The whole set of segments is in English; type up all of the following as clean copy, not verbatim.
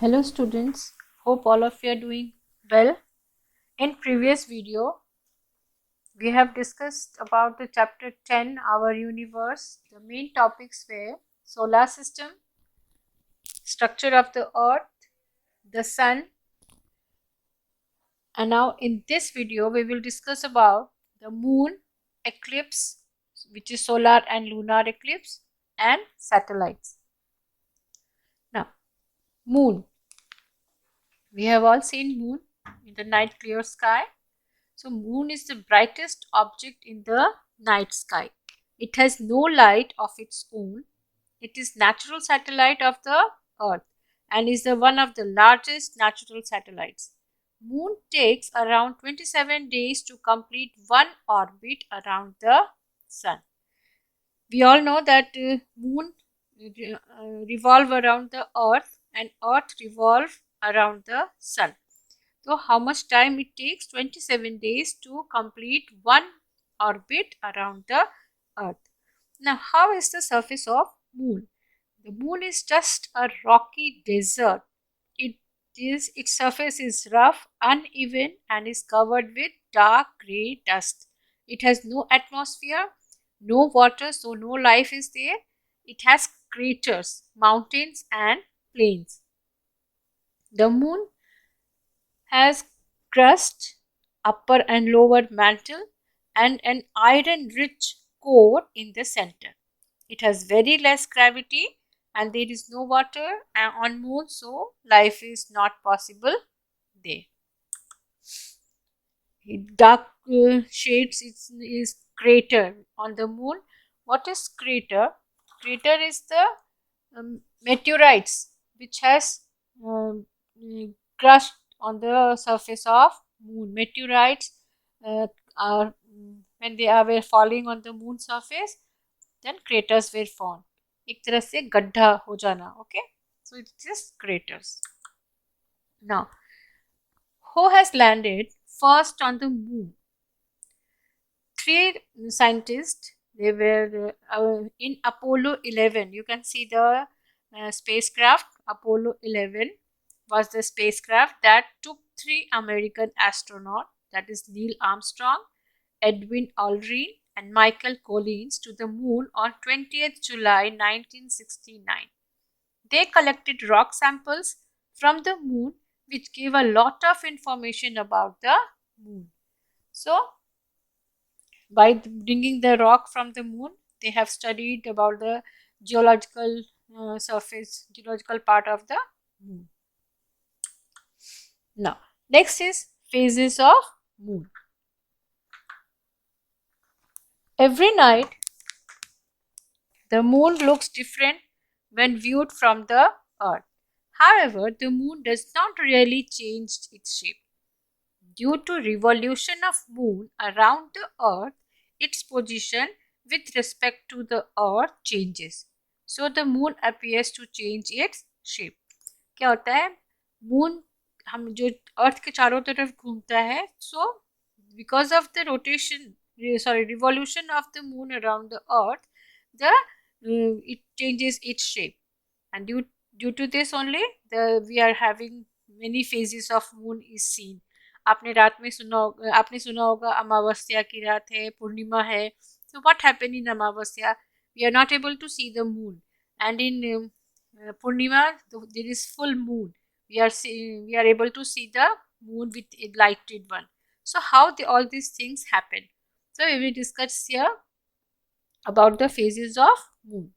Hello students, hope all of you are doing well. In previous video, we have discussed about the chapter 10, our universe. The main topics were solar system, structure of the earth, the sun, and now in this video, we will discuss about the moon, eclipse, which is solar and lunar eclipse, and satellites. Now, moon. We have all seen moon in the night clear sky. So moon is the brightest object in the night sky. It has no light of its own. It is natural satellite of the earth and is the one of the largest natural satellites. Moon takes around 27 days to complete one orbit around the sun. We all know that moon revolve around the earth and earth revolve around the sun. So how much time it takes? 27 days to complete one orbit around the earth. Now how is the surface of moon? The moon is just a rocky desert. Its surface is rough, uneven and is covered with dark grey dust. It has no atmosphere, no water, so no life is there. It has craters, mountains and plains. The moon has crust, upper and lower mantle, and an iron rich core in the center. It has very less gravity and there is no water on moon, so life is not possible there. Dark shades is crater on the moon. What is crater? Crater is the meteorites which has um, crust on the surface of moon. Meteorites are when they are were falling on the moon surface, then craters were formed. एक तरह से गड्ढा हो जाना. Okay, so it is craters. Now, who has landed first on the moon? Three scientists. They were in Apollo 11. You can see the spacecraft. Apollo 11 was the spacecraft that took three American astronauts, that is Neil Armstrong, Edwin Aldrin, and Michael Collins, to the moon on 20th July 1969. They collected rock samples from the moon which gave a lot of information about the moon. So, by bringing the rock from the moon, they have studied about the geological geological part of the moon. Now, next is phases of moon. Every night, the moon looks different when viewed from the earth. However, the moon does not really change its shape. Due to revolution of moon around the earth, its position with respect to the earth changes. So the moon appears to change its shape. क्या होता है? Moon हम जो अर्थ के चारों तरफ घूमता है, so because of the revolution of the moon around the earth, it changes its shape, and due to this only we are having many phases of moon is seen. आपने सुना होगा अमावस्या की रात है, पूर्णिमा है. So what happened in Amavasya? We are not able to see the moon, and in Purnima there is full moon. We are able to see the moon with a lighted one. So how all these things happen? So we will discuss here about the phases of moon.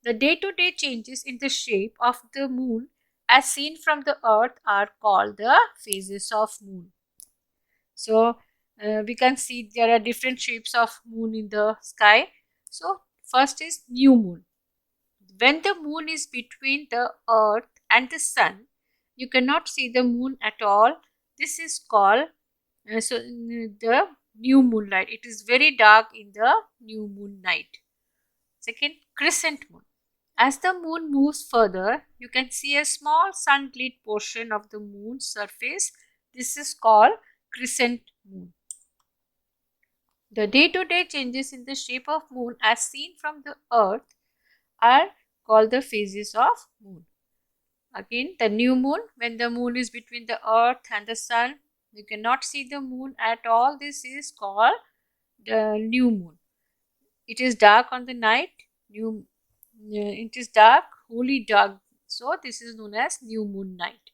The day-to-day changes in the shape of the moon as seen from the earth are called the phases of moon. So we can see there are different shapes of moon in the sky. So first is new moon. When the moon is between the earth and the sun, you cannot see the moon at all. This is called the new moonlight. It is very dark in the new moon night. Second, crescent moon. As the moon moves further, you can see a small sun-lit portion of the moon's surface. This is called crescent moon. The day-to-day changes in the shape of moon as seen from the earth are called the phases of moon. Again, the new moon, when the moon is between the earth and the sun, you cannot see the moon at all. This is called the new moon. It is dark on the night. It is dark, wholly dark. So this is known as new moon night.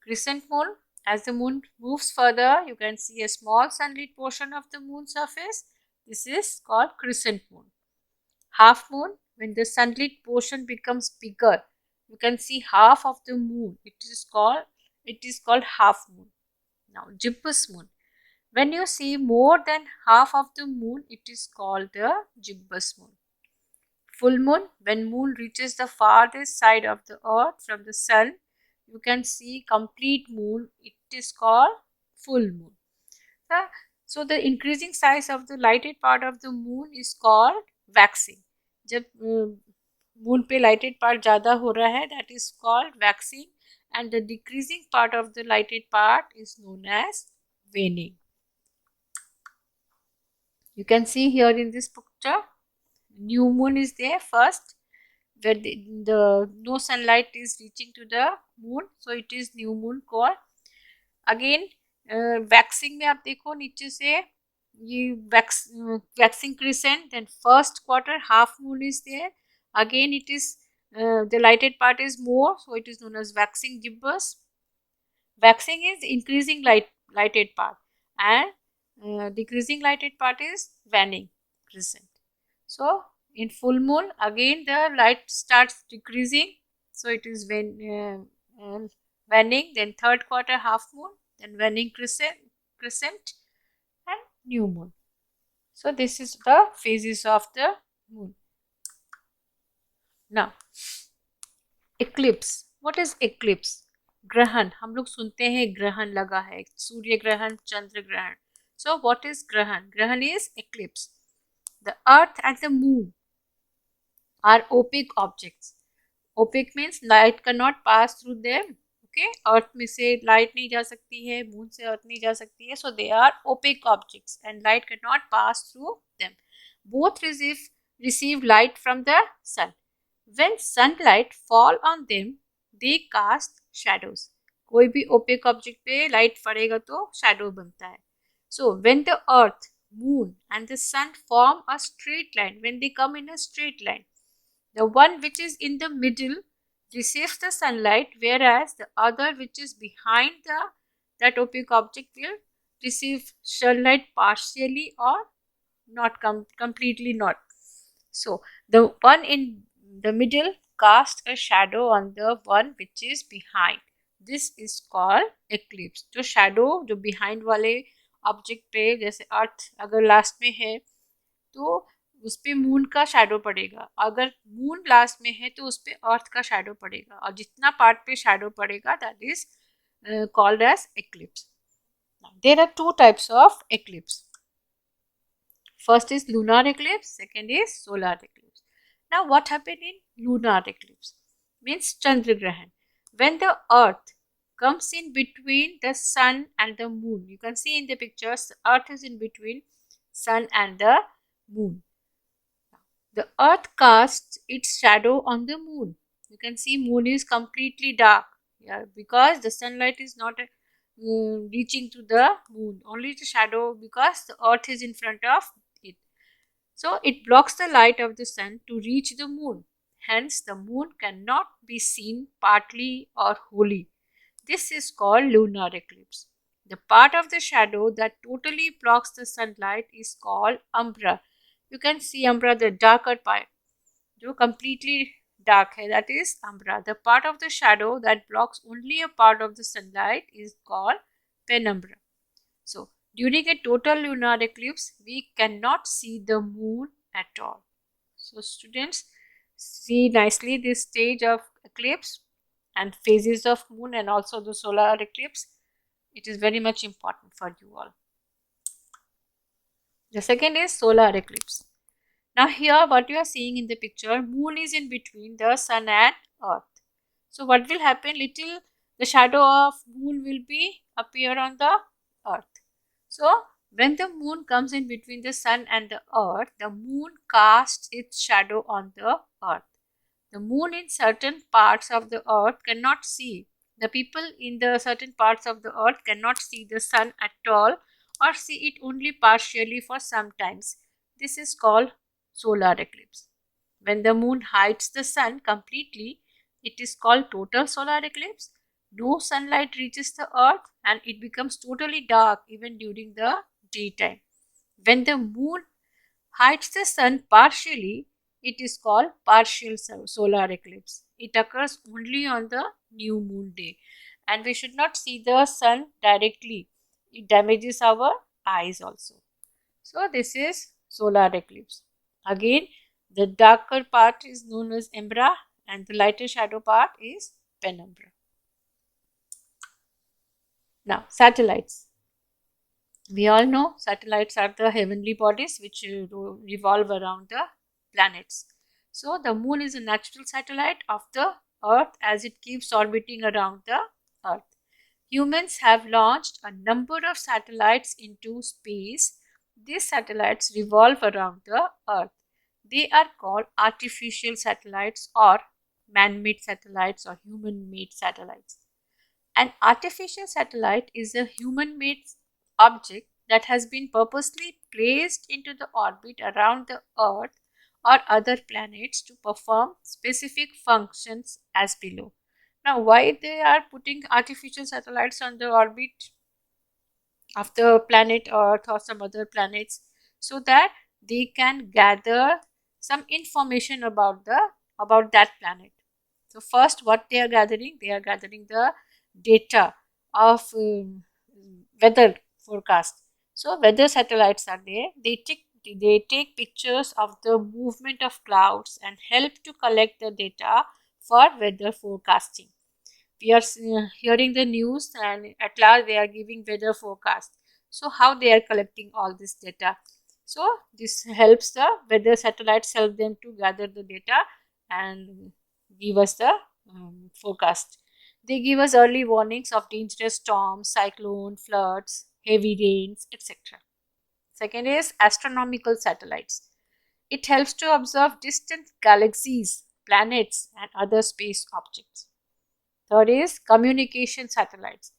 Crescent moon. As the moon moves further, you can see a small sunlit portion of the moon surface. This is called crescent moon. Half moon. When the sunlit portion becomes bigger, you can see half of the moon. It is called half moon. Now gibbous moon. When you see more than half of the moon, it is called the gibbous moon. Full moon, when moon reaches the farthest side of the earth from the sun, you can see complete moon. It is called full moon. Uh, So the increasing size of the lighted part of the moon is called waxing. जब moon पे lighted part ज़्यादा हो रहा है, that is called waxing, and the decreasing part of the lighted part is known as waning. You can see here in this picture, new moon is there first, where the no sunlight is reaching to the moon, so it is new moon called. Again waxing में आप देखो नीचे से ये waxing crescent, then first quarter half moon is there, again it is the lighted part is more, so it is known as waxing gibbous. Waxing is increasing lighted part, and decreasing lighted part is waning crescent. So in full moon again the light starts decreasing, so it is waning, then third quarter half moon, then waning crescent and new moon. So this is the phases of the moon. Now eclipse. What is eclipse? ग्रहण, हम लोग सुनते हैं ग्रहण लगा है, सूर्य ग्रहण, चंद्र ग्रहण. So what is ग्रहण? ग्रहण is eclipse. The earth and the moon are opaque objects. Opaque means light cannot pass through them. Okay, earth में से light नहीं जा सकती है, moon से earth नहीं जा सकती है, so they are opaque objects and light cannot pass through them. Both receive light from the sun. When sunlight fall on them, they cast shadows. कोई भी opaque object पे light पड़ेगा तो shadow बनता है. So when the earth, moon and the sun form a straight line, when they come in a straight line, the one which is in the middle receives the sunlight, whereas the other which is behind that opaque object will receive sunlight partially or not completely not. So the one in the middle casts a shadow on the one which is behind. This is called eclipse. जो shadow जो behind वाले object पे, जैसे अर्थ अगर last में है तो उस पर मून का शैडो पड़ेगा, अगर मून लास्ट में है तो उस पर अर्थ का शैडो पड़ेगा, और जितना पार्ट पे शैडो पड़ेगा that is called as eclipse. There are two types of eclipse. First is lunar eclipse, second is solar eclipse. Now what happened in lunar eclipse means चंद्र ग्रहण. When the earth comes in between the sun and the moon, you can see in the pictures the earth is in between sun and the moon. The earth casts its shadow on the moon. You can see moon is completely dark, yeah, because the sunlight is not reaching to the moon, only the shadow, because the earth is in front of it. So it blocks the light of the sun to reach the moon. Hence the moon cannot be seen partly or wholly. This is called lunar eclipse. The part of the shadow that totally blocks the sunlight is called umbra. You can see umbra, the darker part, जो completely dark है, that is umbra. The part of the shadow that blocks only a part of the sunlight is called penumbra. So during a total lunar eclipse, we cannot see the moon at all. So students, see nicely this stage of eclipse and phases of moon and also the solar eclipse. It is very much important for you all. The second is solar eclipse. Now here what you are seeing in the picture, moon is in between the sun and earth. So what will happen, the shadow of moon will be appear on the earth. So when the moon comes in between the sun and the earth, the moon casts its shadow on the earth. The moon in certain parts of the earth cannot see. The people in the certain parts of the earth cannot see the sun at all or see it only partially for some times. This is called solar eclipse. When the moon hides the sun completely, it is called total solar eclipse. No sunlight reaches the earth and it becomes totally dark even during the daytime. When the moon hides the sun partially, it is called partial solar eclipse. It occurs only on the new moon day, and we should not see the sun directly. It damages our eyes also. So, this is solar eclipse. Again, the darker part is known as umbra, and the lighter shadow part is penumbra. Now, satellites. We all know satellites are the heavenly bodies which revolve around the planets. So, the moon is a natural satellite of the earth as it keeps orbiting around the earth. Humans have launched a number of satellites into space. These satellites revolve around the earth. They are called artificial satellites or man made satellites or human made satellites. An artificial satellite is a human made object that has been purposely placed into the orbit around the Earth or other planets to perform specific functions as below. Now, why they are putting artificial satellites on the orbit of the planet Earth or some other planets so that they can gather some information about that planet. So first, what they are gathering? They are gathering the data of weather forecast. So weather satellites are there. They take pictures of the movement of clouds and help to collect the data for weather forecasting. We are hearing the news and at last they are giving weather forecast. So how they are collecting all this data? So this helps the weather satellites help them to gather the data and give us the forecast. They give us early warnings of dangerous storms, cyclone, floods, heavy rains, etc. Second is astronomical satellites. It helps to observe distant galaxies, planets, and other space objects. Third is communication satellites.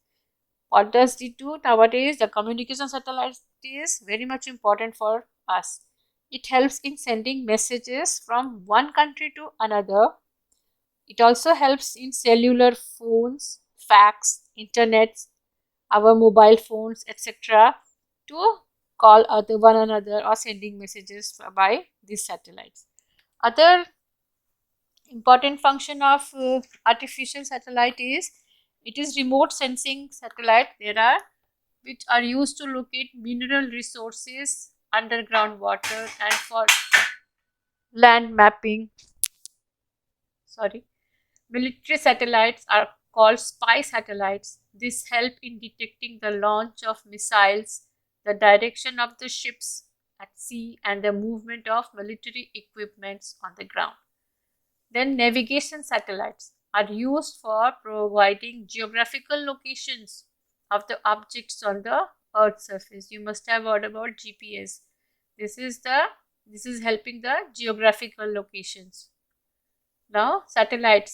What does it do nowadays? The communication satellite is very much important for us. It helps in sending messages from one country to another. It also helps in cellular phones, fax, internet, our mobile phones, etc. to call other one another or sending messages by these satellites. Other important function of artificial satellite is it is remote sensing satellite. There are which are used to locate mineral resources, underground water, and for land mapping. Sorry. Military satellites are called spy satellites. This help in detecting the launch of missiles, the direction of the ships at sea, and the movement of military equipments on the ground. Then navigation satellites are used for providing geographical locations of the objects on the earth's surface. You must have heard about GPS. This is helping the geographical locations. Now scientific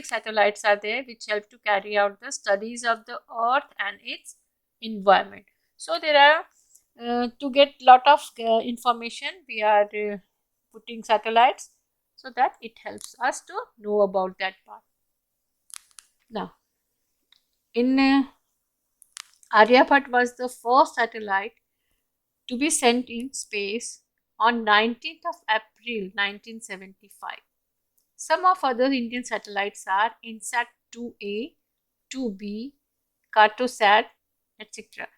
satellites are there which help to carry out the studies of the earth and its environment. So there are to get lot of information we are putting satellites so that it helps us to know about that part. Now in Aryabhat was the first satellite to be sent in space on 19th of April 1975. Some of other Indian satellites are INSAT 2A, 2B, Cartosat, etc.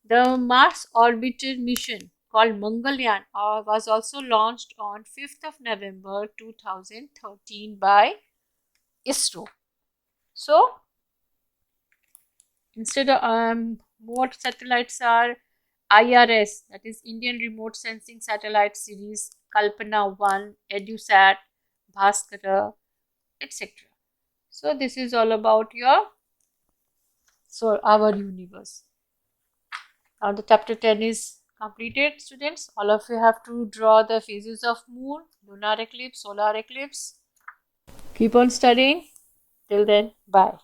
The Mars orbiter mission called Mangalyaan was also launched on 5th of November 2013 by ISRO. So, instead of more satellites are IRS, that is Indian Remote Sensing Satellite Series, Kalpana 1, EduSat, Bhaskara, etc. So this is all about our universe. Now the chapter 10 is Completed, students? All of you have to draw the phases of moon, lunar eclipse, solar eclipse. Keep on studying. Till then, bye.